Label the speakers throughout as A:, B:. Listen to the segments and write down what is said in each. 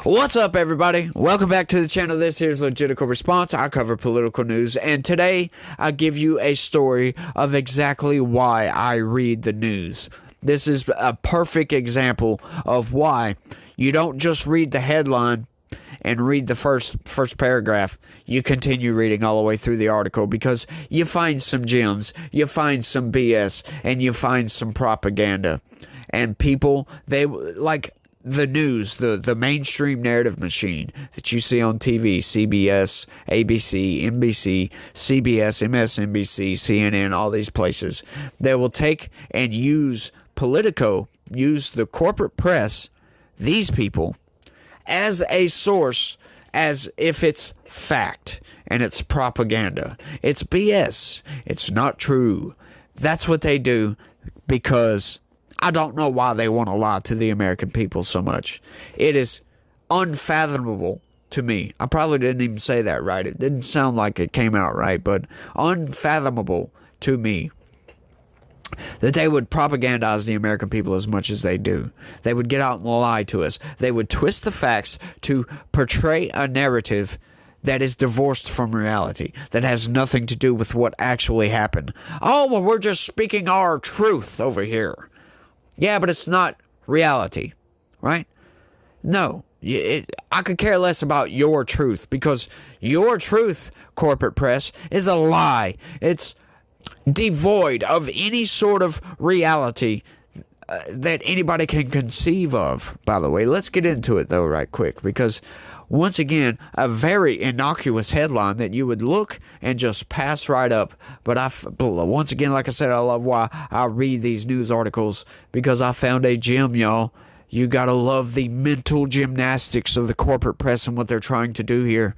A: What's up, everybody? Welcome back to the channel. This here's Legitical Response. I cover political news, and today I give you a story of exactly why I read the news. This is a perfect example of why you don't just read the headline and read the first paragraph. You continue reading all the way through the article because you find some gems, you find some BS, and you find some propaganda. And people, they like the news, the mainstream narrative machine that you see on TV, CBS, ABC, NBC, CBS, MSNBC, CNN, all these places. They will take and use Politico, use the corporate press, these people, as a source, as if it's fact, and it's propaganda. It's BS. It's not true. That's what they do because I don't know why they want to lie to the American people so much. It is unfathomable to me. I probably didn't even say that right. It didn't sound like it came out right, but unfathomable to me that they would propagandize the American people as much as they do. They would get out and lie to us. They would twist the facts to portray a narrative that is divorced from reality, that has nothing to do with what actually happened. Oh, well, we're just speaking our truth over here. Yeah, but it's not reality, right? No, I could care less about your truth because your truth, corporate press, is a lie. It's devoid of any sort of reality that anybody can conceive of, by the way. Let's get into it, though, right quick, because once again, a very innocuous headline that you would look and just pass right up. But once again, like I said, I love why I read these news articles, because I found a gem, y'all. You gotta love the mental gymnastics of the corporate press and what they're trying to do here.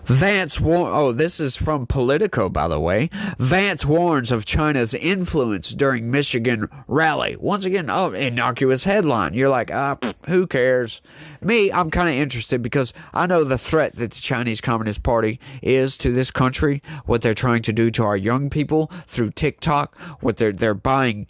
A: This is from Politico, by the way. Vance warns of China's influence during Michigan rally. Once again, innocuous headline. You're like, who cares? Me, I'm kind of interested because I know the threat that the Chinese Communist Party is to this country, what they're trying to do to our young people through TikTok, what they're buying.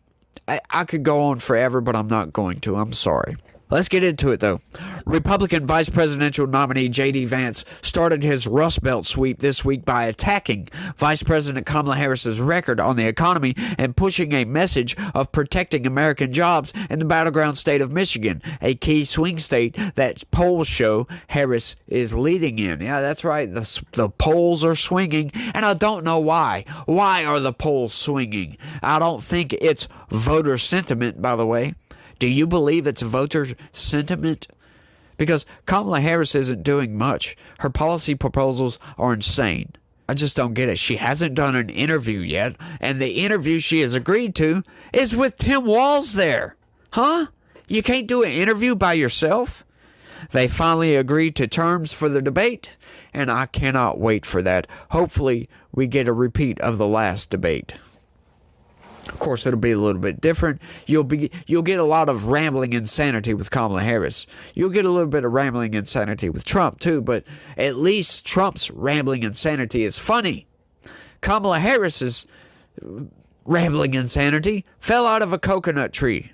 A: I could go on forever, but I'm not going to. I'm sorry. Let's get into it, though. Republican vice presidential nominee J.D. Vance started his Rust Belt sweep this week by attacking Vice President Kamala Harris's record on the economy and pushing a message of protecting American jobs in the battleground state of Michigan, a key swing state that polls show Harris is leading in. Yeah, that's right. The polls are swinging, and I don't know why. Why are the polls swinging? I don't think it's voter sentiment, by the way. Do you believe it's voter sentiment? Because Kamala Harris isn't doing much. Her policy proposals are insane. I just don't get it. She hasn't done an interview yet, and the interview she has agreed to is with Tim Walz there. Huh? You can't do an interview by yourself? They finally agreed to terms for the debate, and I cannot wait for that. Hopefully, we get a repeat of the last debate. Of course, it'll be a little bit different. You'll get a lot of rambling insanity with Kamala Harris. You'll get a little bit of rambling insanity with Trump, too, but at least Trump's rambling insanity is funny. Kamala Harris's rambling insanity fell out of a coconut tree.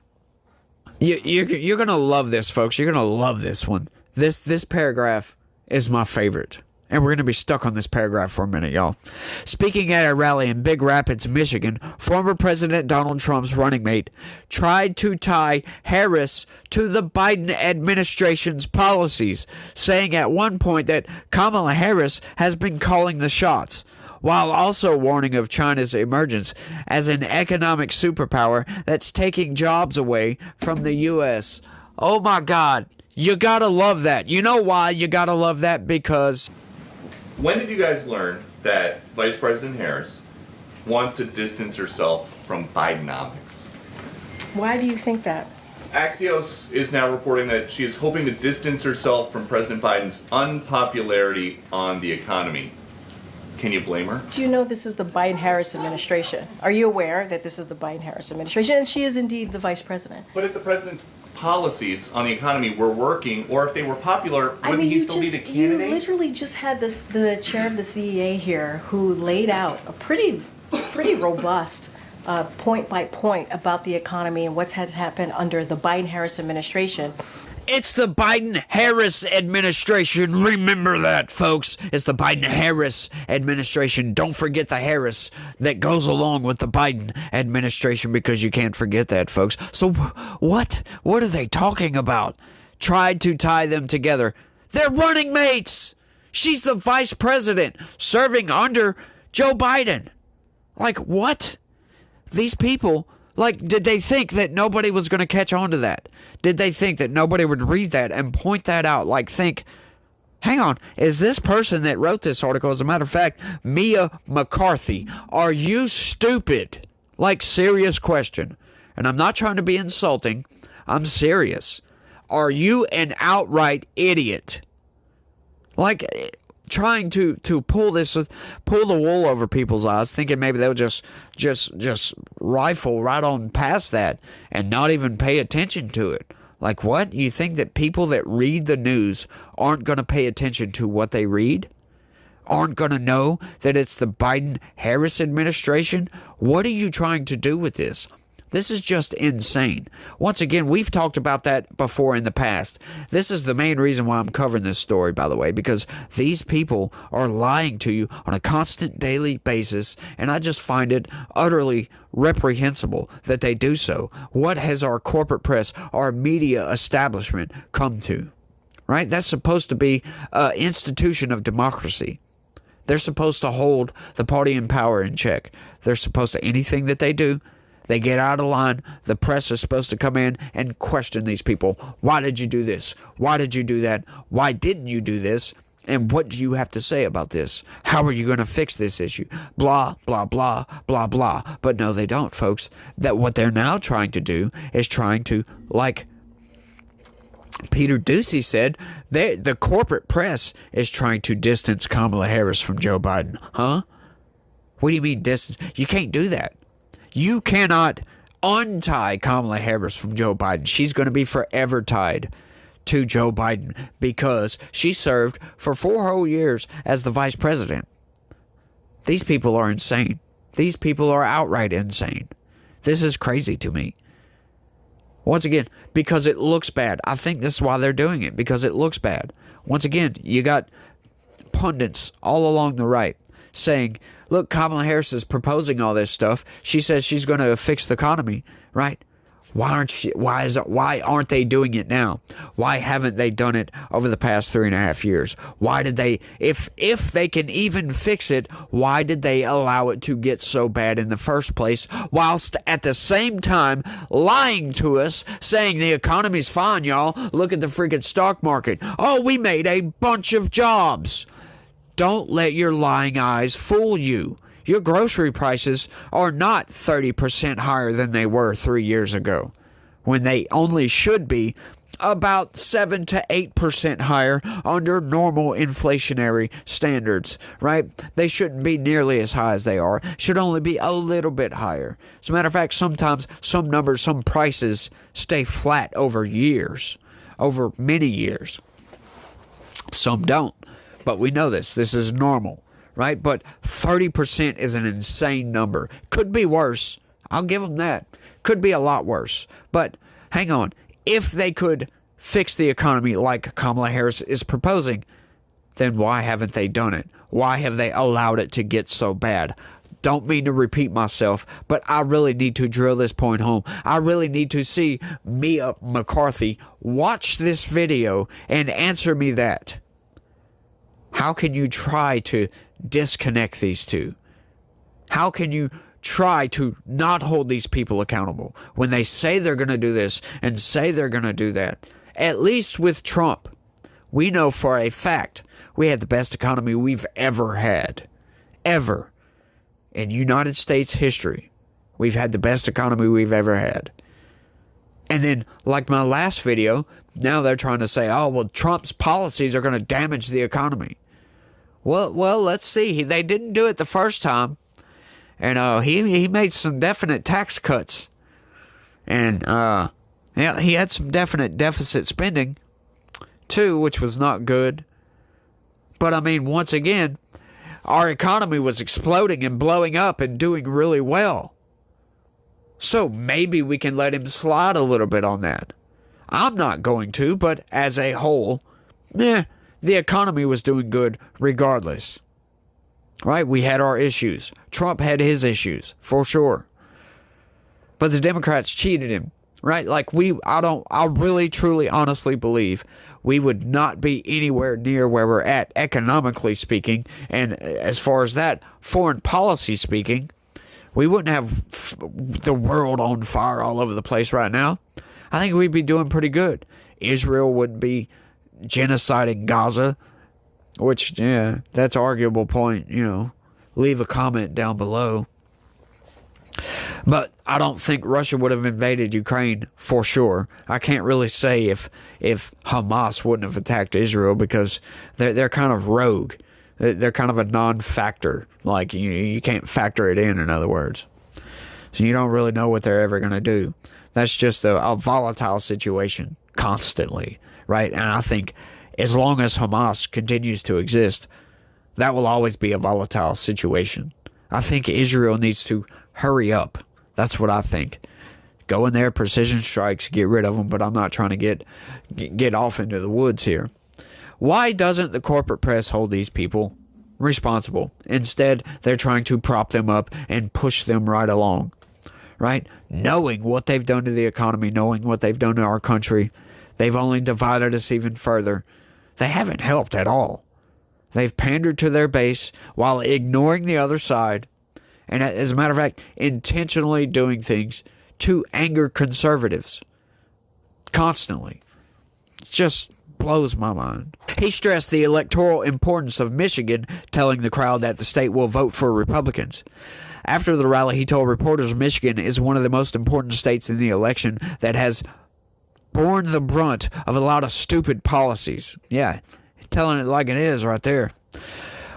A: You're going to love this, folks. You're going to love this one. This paragraph is my favorite. And we're going to be stuck on this paragraph for a minute, y'all. Speaking at a rally in Big Rapids, Michigan, former President Donald Trump's running mate tried to tie Harris to the Biden administration's policies, saying at one point that Kamala Harris has been calling the shots, while also warning of China's emergence as an economic superpower that's taking jobs away from the U.S. Oh my God, you gotta love that. You know why you gotta love that? Because
B: when did you guys learn that Vice President Harris wants to distance herself from Bidenomics?
C: Why do you think that?
B: Axios is now reporting that she is hoping to distance herself from President Biden's unpopularity on the economy. Can you blame her?
C: Do you know this is the Biden-Harris administration? Are you aware that this is the Biden-Harris administration? And she is indeed the vice president.
B: But if the president's policies on the economy were working, or if they were popular, wouldn't he still be the candidate?
C: You literally just had the chair of the CEA here who laid out a pretty robust point by point about the economy and what's has happened under the Biden-Harris administration.
A: It's the Biden-Harris administration. Remember that, folks. It's the Biden-Harris administration. Don't forget the Harris that goes along with the Biden administration, because you can't forget that, folks. So what? What are they talking about? Tried to tie them together. They're running mates. She's the vice president serving under Joe Biden. Like, what? These people... Like, did they think that nobody was going to catch on to that? Did they think that nobody would read that and point that out? Like, think, hang on, is this person that wrote this article, as a matter of fact, Mia McCarthy, are you stupid? Like, serious question. And I'm not trying to be insulting. I'm serious. Are you an outright idiot? Like, trying to pull the wool over people's eyes, thinking maybe they'll just rifle right on past that and not even pay attention to it. Like, what? You think that people that read the news aren't going to pay attention to what they read? Aren't going to know that it's the Biden-Harris administration? What are you trying to do with this? This is just insane. Once again, we've talked about that before in the past. This is the main reason why I'm covering this story, by the way, because these people are lying to you on a constant daily basis, and I just find it utterly reprehensible that they do so. What has our corporate press, our media establishment come to? Right? That's supposed to be an institution of democracy. They're supposed to hold the party in power in check. They're supposed to, anything that they do, they get out of line. The press is supposed to come in and question these people. Why did you do this? Why did you do that? Why didn't you do this? And what do you have to say about this? How are you going to fix this issue? Blah, blah, blah, blah, blah. But no, they don't, folks. That what they're now trying to do is trying to, like Peter Doocy said, the corporate press is trying to distance Kamala Harris from Joe Biden. Huh? What do you mean distance? You can't do that. You cannot untie Kamala Harris from Joe Biden. She's going to be forever tied to Joe Biden because she served for 4 whole years as the vice president. These people are insane. These people are outright insane. This is crazy to me. Once again, because it looks bad. I think this is why they're doing it, because it looks bad. Once again, you got pundits all along the right saying, look, Kamala Harris is proposing all this stuff. She says she's going to fix the economy, right? Why aren't they doing it now? Why haven't they done it over the past 3.5 years? Why did they, if they can even fix it, why did they allow it to get so bad in the first place, whilst at the same time lying to us, saying the economy's fine, y'all. Look at the freaking stock market. Oh, we made a bunch of jobs. Don't let your lying eyes fool you. Your grocery prices are not 30% higher than they were 3 years ago, when they only should be about 7 to 8% higher under normal inflationary standards, right? They shouldn't be nearly as high as they are. Should only be a little bit higher. As a matter of fact, sometimes some numbers, some prices stay flat over years, over many years. Some don't. But we know this. This is normal, right? But 30% is an insane number. Could be worse. I'll give them that. Could be a lot worse. But hang on. If they could fix the economy like Kamala Harris is proposing, then why haven't they done it? Why have they allowed it to get so bad? Don't mean to repeat myself, but I really need to drill this point home. I really need to see Mia McCarthy watch this video and answer me that. How can you try to disconnect these two? How can you try to not hold these people accountable when they say they're going to do this and say they're going to do that? At least with Trump, we know for a fact we had the best economy we've ever had. Ever. In United States history, we've had the best economy we've ever had. And then, like my last video, now they're trying to say, oh, well, Trump's policies are going to damage the economy. Well, let's see. They didn't do it the first time. And he made some definite tax cuts. And yeah, he had some definite deficit spending, too, which was not good. But, I mean, once again, our economy was exploding and blowing up and doing really well. So maybe we can let him slide a little bit on that. I'm not going to, but as a whole, the economy was doing good regardless. Right? We had our issues. Trump had his issues, for sure. But the Democrats cheated him. Right? Like I really, truly, honestly believe we would not be anywhere near where we're at, economically speaking. And as far as that, foreign policy speaking, we wouldn't have the world on fire all over the place right now. I think we'd be doing pretty good. Israel wouldn't be genociding Gaza, which, that's an arguable point, Leave a comment down below. But I don't think Russia would have invaded Ukraine for sure. I can't really say if Hamas wouldn't have attacked Israel because they're kind of rogue. They're kind of a non-factor. Like, you can't factor it in other words. So you don't really know what they're ever going to do. That's just a volatile situation constantly, right? And I think as long as Hamas continues to exist, that will always be a volatile situation. I think Israel needs to hurry up. That's what I think. Go in there, precision strikes, get rid of them, but I'm not trying to get off into the woods here. Why doesn't the corporate press hold these people responsible? Instead, they're trying to prop them up and push them right along. Right? Knowing what they've done to the economy, knowing what they've done to our country, they've only divided us even further. They haven't helped at all. They've pandered to their base while ignoring the other side, and as a matter of fact, intentionally doing things to anger conservatives. Constantly. It just blows my mind. He stressed the electoral importance of Michigan, telling the crowd that the state will vote for Republicans. After the rally, he told reporters Michigan is one of the most important states in the election that has borne the brunt of a lot of stupid policies. Yeah, telling it like it is right there.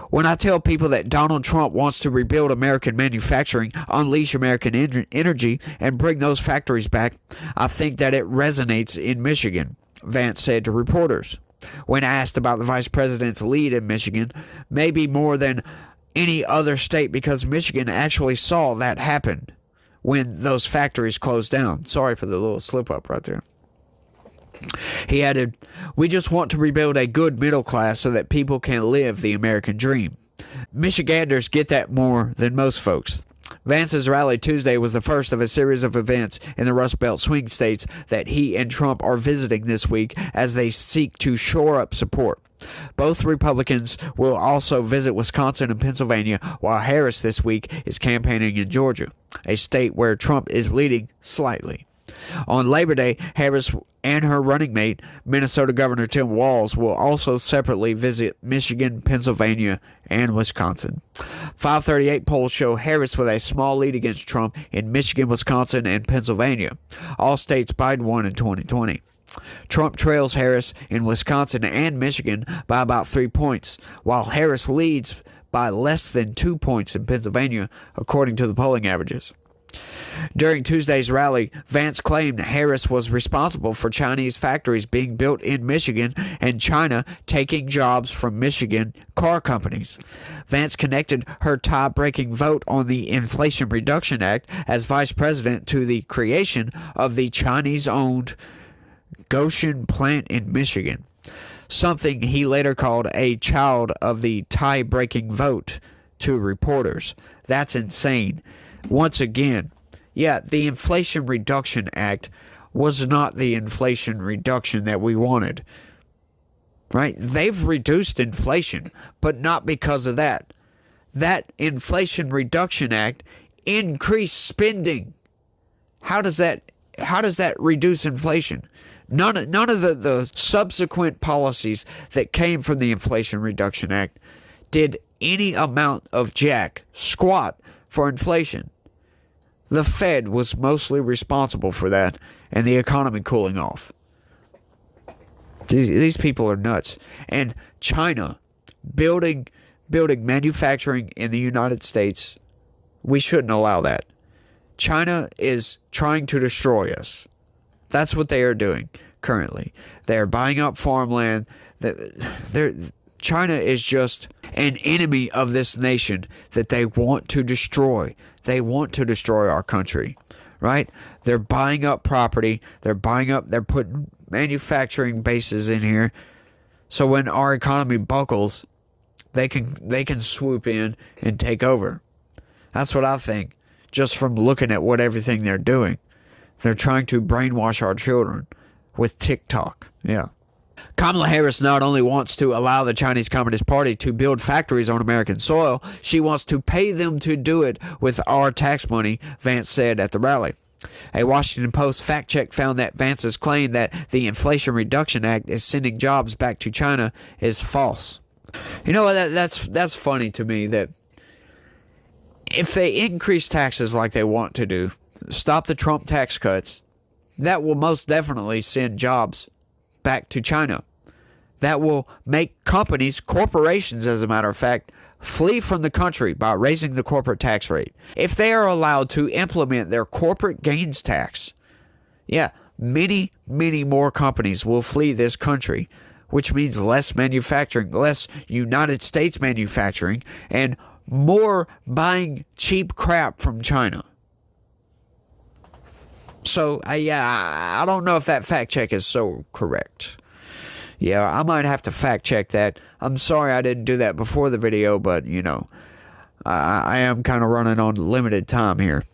A: When I tell people that Donald Trump wants to rebuild American manufacturing, unleash American energy, and bring those factories back, I think that it resonates in Michigan, Vance said to reporters. When asked about the vice president's lead in Michigan, maybe more than any other state because Michigan actually saw that happen when those factories closed down. Sorry for the little slip up right there. He added, "We just want to rebuild a good middle class so that people can live the American dream." Michiganders get that more than most folks. Vance's rally Tuesday was the first of a series of events in the Rust Belt swing states that he and Trump are visiting this week as they seek to shore up support. Both Republicans will also visit Wisconsin and Pennsylvania, while Harris this week is campaigning in Georgia, a state where Trump is leading slightly. On Labor Day, Harris and her running mate, Minnesota Governor Tim Walz, will also separately visit Michigan, Pennsylvania, and Wisconsin. 538 polls show Harris with a small lead against Trump in Michigan, Wisconsin, and Pennsylvania, all states Biden won in 2020. Trump trails Harris in Wisconsin and Michigan by about 3 points, while Harris leads by less than 2 points in Pennsylvania, according to the polling averages. During Tuesday's rally, Vance claimed Harris was responsible for Chinese factories being built in Michigan and China taking jobs from Michigan car companies. Vance connected her tie-breaking vote on the Inflation Reduction Act as vice president to the creation of the Chinese-owned Goshen plant in Michigan, something he later called a child of the tie-breaking vote to reporters. That's insane. Once again, the Inflation Reduction Act was not the inflation reduction that we wanted. Right? They've reduced inflation, but not because of that. That Inflation Reduction Act increased spending. How does that reduce inflation? None of the subsequent policies that came from the Inflation Reduction Act did any amount of squat for inflation. The Fed was mostly responsible for that and the economy cooling off. These people are nuts. And China building manufacturing in the United States, we shouldn't allow that. China is trying to destroy us. That's what they are doing currently. They are buying up farmland. China is just an enemy of this nation that they want to destroy. They want to destroy our country, right? They're buying up property. They're putting manufacturing bases in here, so when our economy buckles, they can swoop in and take over. That's what I think, just from looking at what everything they're doing. They're trying to brainwash our children with TikTok. Yeah. Kamala Harris not only wants to allow the Chinese Communist Party to build factories on American soil, she wants to pay them to do it with our tax money, Vance said at the rally. A Washington Post fact check found that Vance's claim that the Inflation Reduction Act is sending jobs back to China is false. You know what? That's funny to me, that if they increase taxes like they want to do, stop the Trump tax cuts, that will most definitely send jobs back to China. That will make companies, corporations as a matter of fact, flee from the country by raising the corporate tax rate. If they are allowed to implement their corporate gains tax, many more companies will flee this country, which means less manufacturing, less United States manufacturing, and more buying cheap crap from China. So, I don't know if that fact check is so correct. Yeah, I might have to fact check that. I'm sorry I didn't do that before the video, but, I am kind of running on limited time here.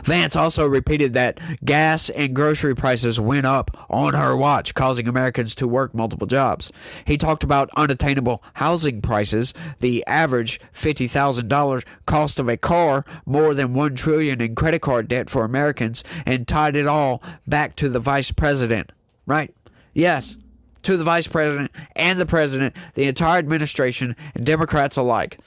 A: Vance also repeated that gas and grocery prices went up on her watch, causing Americans to work multiple jobs. He talked about unattainable housing prices, the average $50,000 cost of a car, more than $1 trillion in credit card debt for Americans, and tied it all back to the vice president. Right? Yes, to the vice president and the president, the entire administration, and Democrats alike.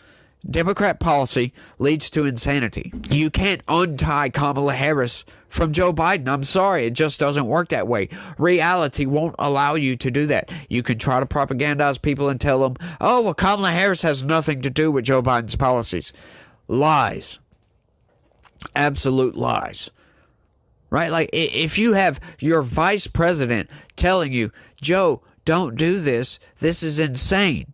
A: Democrat policy leads to insanity. You can't untie Kamala Harris from Joe Biden. I'm sorry, it just doesn't work that way. Reality won't allow you to do that. You can try to propagandize people and tell them, oh, well, Kamala Harris has nothing to do with Joe Biden's policies. Lies. Absolute lies. Right? Like, if you have your vice president telling you, Joe, don't do this. This is insane.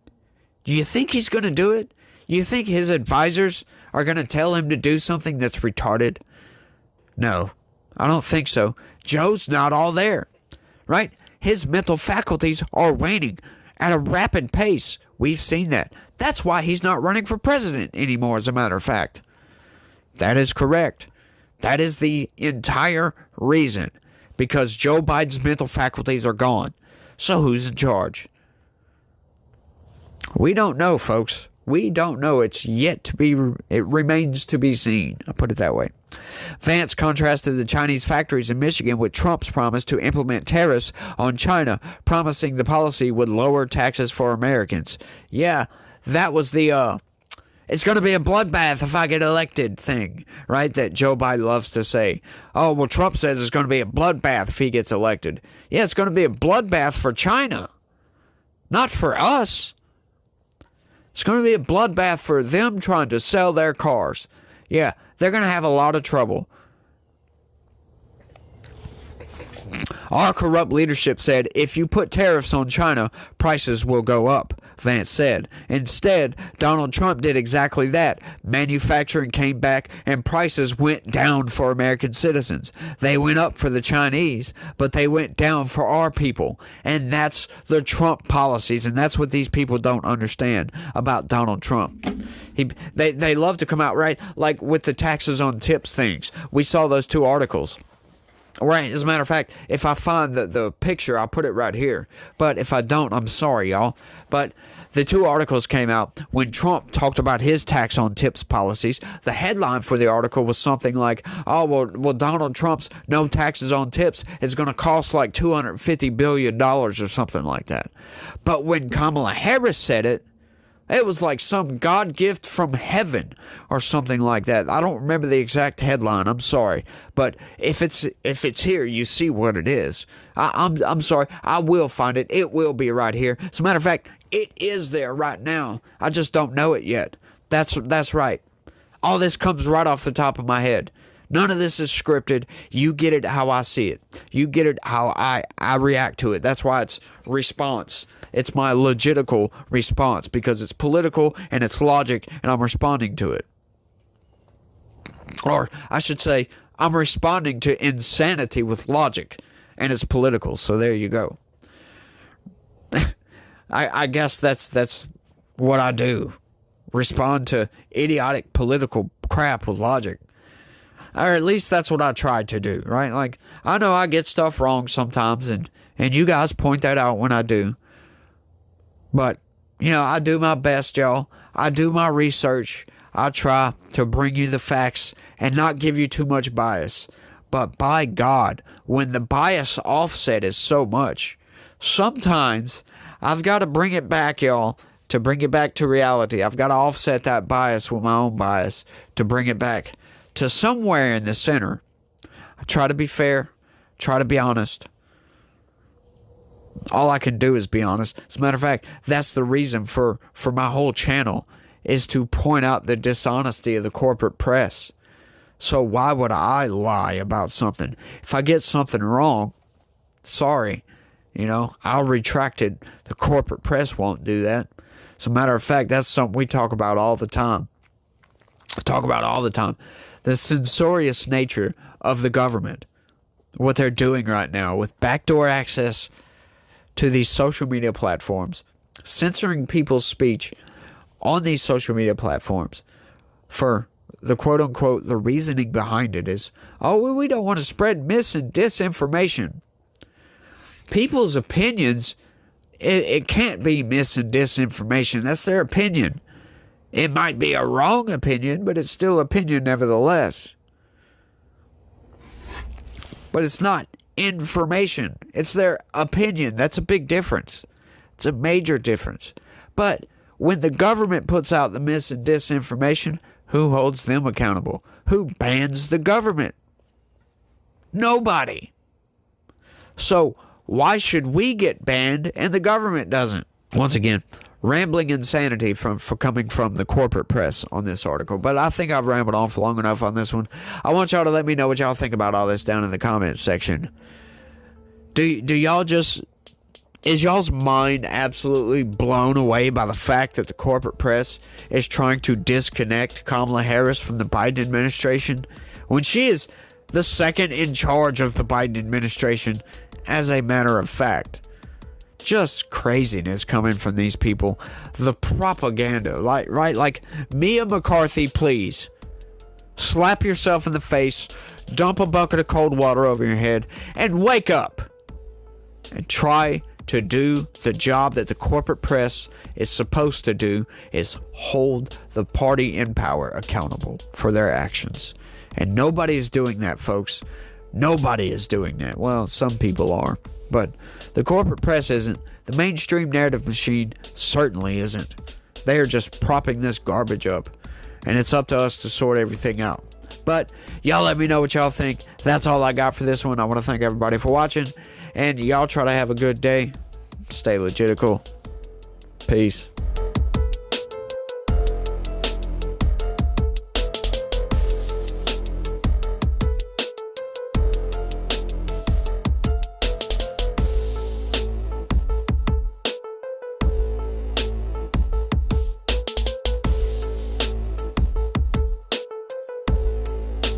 A: Do you think he's going to do it? You think his advisors are going to tell him to do something that's retarded? No, I don't think so. Joe's not all there, right? His mental faculties are waning at a rapid pace. We've seen that. That's why he's not running for president anymore, as a matter of fact. That is correct. That is the entire reason. Because Joe Biden's mental faculties are gone. So who's in charge? We don't know, folks. We don't know. It remains to be seen. I'll put it that way. Vance contrasted the Chinese factories in Michigan with Trump's promise to implement tariffs on China, promising the policy would lower taxes for Americans. Yeah, that was the, it's going to be a bloodbath if I get elected thing, right? That Joe Biden loves to say. Oh, well, Trump says it's going to be a bloodbath if he gets elected. Yeah, it's going to be a bloodbath for China, not for us. It's going to be a bloodbath for them trying to sell their cars. Yeah, they're going to have a lot of trouble. Our corrupt leadership said, if you put tariffs on China, prices will go up, Vance said. Instead, Donald Trump did exactly that. Manufacturing came back and prices went down for American citizens. They went up for the Chinese, but they went down for our people. And that's the Trump policies, and that's what these people don't understand about Donald Trump. They love to come out, right, like with the taxes on tips things. We saw those two articles. Right, as a matter of fact, if I find the picture, I'll put it right here. But if I don't, I'm sorry, y'all. But the two articles came out when Trump talked about his tax on tips policies. The headline for the article was something like, oh, well Donald Trump's no taxes on tips is going to cost like $250 billion or something like that. But when Kamala Harris said it, it was like some God gift from heaven or something like that. I don't remember the exact headline. I'm sorry, but if it's here, you see what it is. I'm sorry. I will find it. It will be right here. As a matter of fact, it is there right now. I just don't know it yet. That's right. All this comes right off the top of my head. None of this is scripted. You get it how I see it. You get it how I react to it. That's why it's response. It's my logical response because it's political and it's logic and I'm responding to it. Or I should say, I'm responding to insanity with logic and it's political. So there you go. I guess that's what I do. Respond to idiotic political crap with logic. Or at least that's what I tried to do, right? Like, I know I get stuff wrong sometimes, and you guys point that out when I do. But, I do my best, y'all. I do my research. I try to bring you the facts and not give you too much bias. But by God, when the bias offset is so much, sometimes I've got to bring it back, y'all, to bring it back to reality. I've got to offset that bias with my own bias to bring it back to somewhere in the center. I try to be fair, try to be honest. All I can do is be honest. As a matter of fact, that's the reason for my whole channel, is to point out the dishonesty of the corporate press. So why would I lie about something? If I get something wrong, sorry, I'll retract it. The corporate press won't do that. As a matter of fact, that's something we talk about all the time. The censorious nature of the government. What they're doing right now with backdoor access to these social media platforms. Censoring people's speech on these social media platforms for the quote-unquote, the reasoning behind it is, we don't want to spread mis and disinformation. People's opinions, it can't be mis and disinformation. That's their opinion. It might be a wrong opinion, but it's still opinion nevertheless. But it's not information. It's their opinion. That's a big difference. It's a major difference. But when the government puts out the mis and disinformation, who holds them accountable? Who bans the government? Nobody. So why should we get banned and the government doesn't? Once again, rambling insanity for coming from the corporate press on this article. But I think I've rambled on for long enough on this one. I want y'all to let me know what y'all think about all this down in the comments section. Do y'all just... Is y'all's mind absolutely blown away by the fact that the corporate press is trying to disconnect Kamala Harris from the Biden administration when she is the second in charge of the Biden administration, as a matter of fact? Just craziness coming from these people. The propaganda, like Mia McCarthy, please slap yourself in the face, dump a bucket of cold water over your head, and wake up and try to do the job that the corporate press is supposed to do, is hold the party in power accountable for their actions. And nobody is doing that, folks. Nobody is doing that. Well, some people are, but the corporate press isn't. The mainstream narrative machine certainly isn't. They are just propping this garbage up, and it's up to us to sort everything out. But y'all let me know what y'all think. That's all I got for this one. I want to thank everybody for watching, and y'all try to have a good day. Stay logical. Peace.